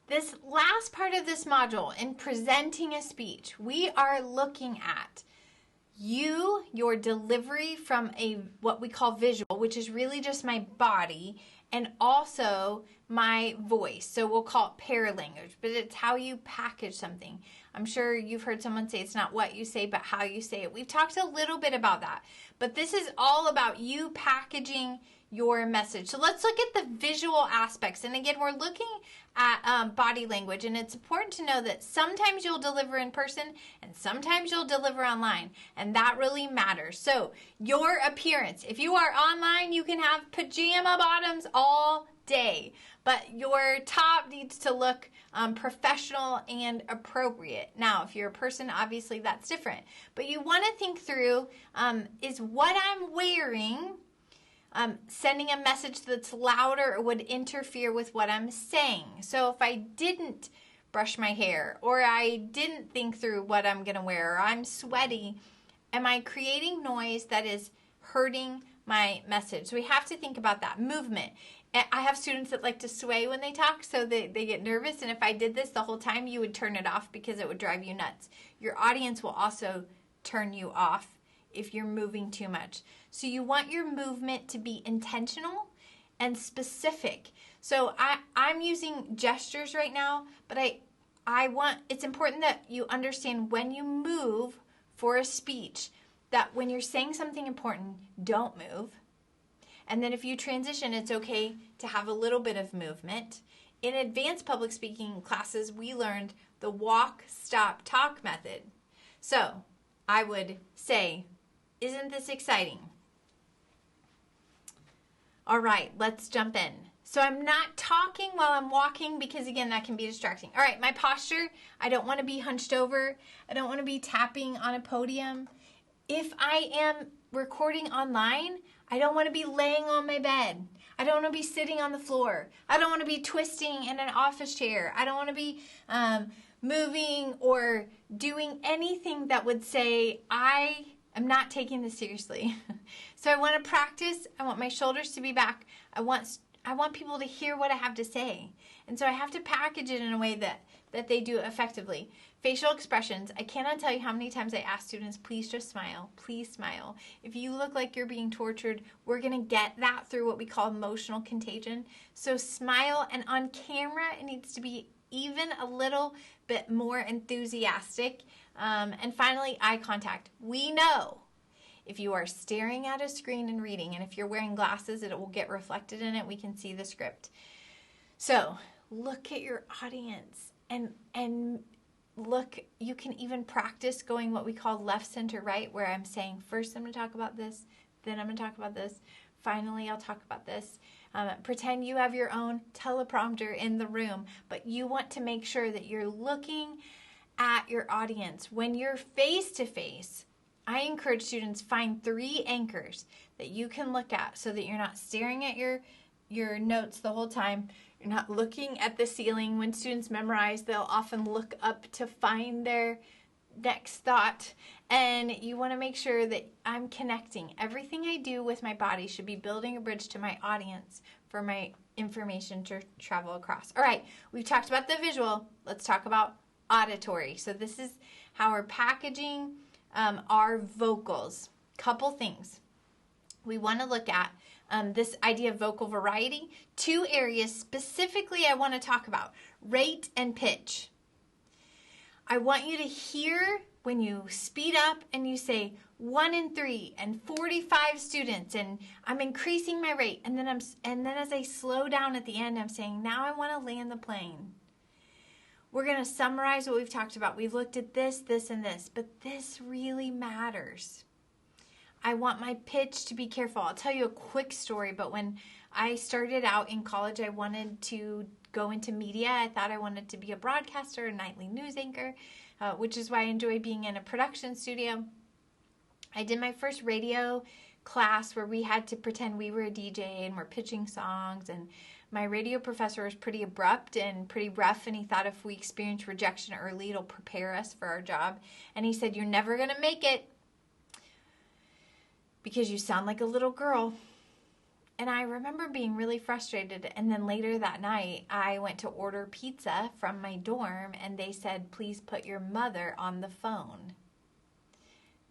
This last part of this module, in presenting a speech, we are looking at your delivery from what we call visual, which is really just my body, and also my voice. So we'll call it paralanguage, but it's how you package something. I'm sure you've heard someone say it's not what you say, but how you say it. We've talked a little bit about that, but this is all about you packaging your message. So let's look at the visual aspects. And again, we're looking at body language, and it's important to know that sometimes you'll deliver in person and sometimes you'll deliver online, and that really matters. So your appearance, if you are online, you can have pajama bottoms all day, but your top needs to look professional and appropriate. Now, if you're a person, obviously that's different, but you want to think through, is what I'm wearing sending a message that's louder or would interfere with what I'm saying? So if I didn't brush my hair, or I didn't think through what I'm going to wear, or I'm sweaty, am I creating noise that is hurting my message? So we have to think about that. Movement. I have students that like to sway when they talk, so they get nervous, and if I did this the whole time, you would turn it off because it would drive you nuts. Your audience will also turn you off if you're moving too much. So you want your movement to be intentional and specific. So I'm using gestures right now, but it's important that you understand when you move for a speech, that when you're saying something important, don't move. And then if you transition, it's okay to have a little bit of movement. In advanced public speaking classes, we learned the walk, stop, talk method. So I would say, isn't this exciting? All right, let's jump in. So I'm not talking while I'm walking because, again, that can be distracting. All right, my posture, I don't want to be hunched over. I don't want to be tapping on a podium. If I am recording online, I don't want to be laying on my bed. I don't want to be sitting on the floor. I don't want to be twisting in an office chair. I don't want to be moving or doing anything that would say I'm not taking this seriously. So I want to practice. I want my shoulders to be back. I want people to hear what I have to say. And so I have to package it in a way that they do effectively. Facial expressions. I cannot tell you how many times I ask students, please just smile. Please smile. If you look like you're being tortured, we're going to get that through what we call emotional contagion. So smile, and on camera, it needs to be even a little bit more enthusiastic. And finally, eye contact. We know if you are staring at a screen and reading, and if you're wearing glasses, it will get reflected in it. We can see the script. So look at your audience and look, you can even practice going what we call left, center, right, where I'm saying, first I'm going to talk about this, then I'm going to talk about this, finally I'll talk about this. Pretend you have your own teleprompter in the room, but you want to make sure that you're looking at your audience. When you're face to face, I encourage students find 3 anchors that you can look at so that you're not staring at your notes the whole time. You're not looking at the ceiling. When students memorize, they'll often look up to find their next thought. And you want to make sure that I'm connecting. Everything I do with my body should be building a bridge to my audience for my information to travel across. All right, we've talked about the visual. Let's talk about auditory. So this is how we're packaging our vocals. Couple things we want to look at. This idea of vocal variety. 2 areas specifically I want to talk about: rate and pitch. I want you to hear when you speed up and you say 1 in 3 and 45 students, and I'm increasing my rate, and then as I slow down at the end, I'm saying, now I want to land the plane. We're going to summarize what we've talked about. We've looked at this, this, and this, but this really matters. I want my pitch to be careful. I'll tell you a quick story, but when I started out in college, I wanted to go into media. I thought I wanted to be a broadcaster, a nightly news anchor, which is why I enjoy being in a production studio. I did my first radio class where we had to pretend we were a DJ and we're pitching songs, and my radio professor was pretty abrupt and pretty rough, and he thought if we experience rejection early, it'll prepare us for our job. And he said, you're never going to make it because you sound like a little girl. And I remember being really frustrated. And then later that night, I went to order pizza from my dorm, and they said, please put your mother on the phone.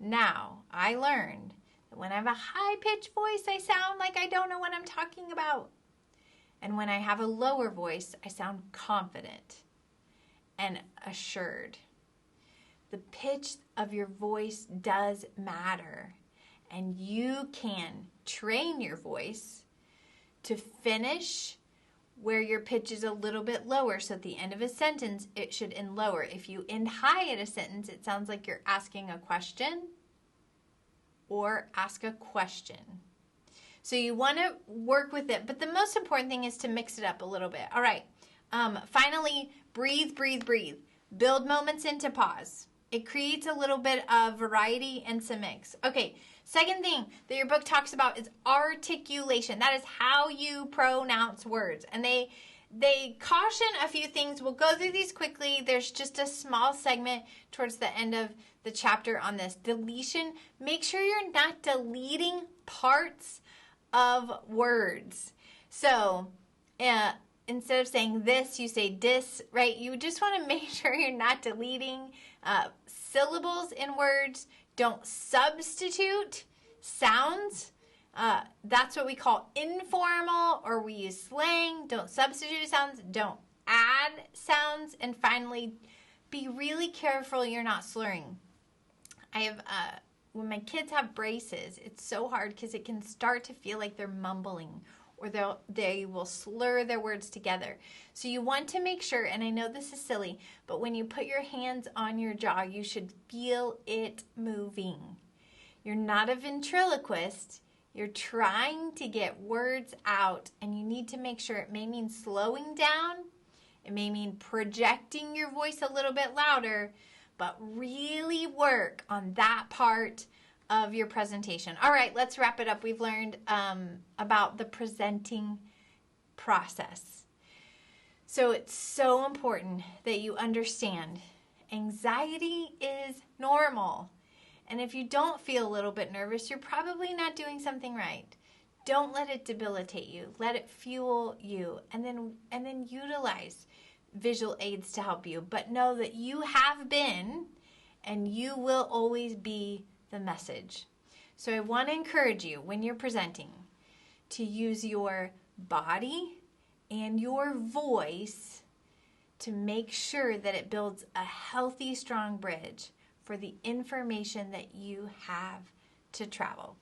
Now, I learned that when I have a high-pitched voice, I sound like I don't know what I'm talking about. And when I have a lower voice, I sound confident and assured. The pitch of your voice does matter. And you can train your voice to finish where your pitch is a little bit lower. So at the end of a sentence, it should end lower. If you end high at a sentence, it sounds like you're asking a question or ask a question. So you want to work with it. But the most important thing is to mix it up a little bit. All right. Finally, breathe, breathe, breathe. Build moments into pause. It creates a little bit of variety and some mix. Okay. Second thing that your book talks about is articulation. That is how you pronounce words. And they caution a few things. We'll go through these quickly. There's just a small segment towards the end of the chapter on this. Deletion. Make sure you're not deleting parts of words. So instead of saying this, you say dis, right? You just want to make sure you're not deleting syllables in words. Don't substitute sounds. That's what we call informal, or we use slang. Don't substitute sounds. Don't add sounds. And finally, be really careful you're not slurring. I have, when my kids have braces, it's so hard because it can start to feel like they're mumbling, or they will slur their words together. So you want to make sure, and I know this is silly, but when you put your hands on your jaw, you should feel it moving. You're not a ventriloquist. You're trying to get words out, and you need to make sure. It may mean slowing down. It may mean projecting your voice a little bit louder, but really work on that part of your presentation. All right, let's wrap it up. We've learned about the presenting process. So it's so important that you understand anxiety is normal. And if you don't feel a little bit nervous, you're probably not doing something right. Don't let it debilitate you. Let it fuel you, and then utilize visual aids to help you. But know that you have been, and you will always be, the message. So I want to encourage you when you're presenting to use your body and your voice to make sure that it builds a healthy, strong bridge for the information that you have to travel.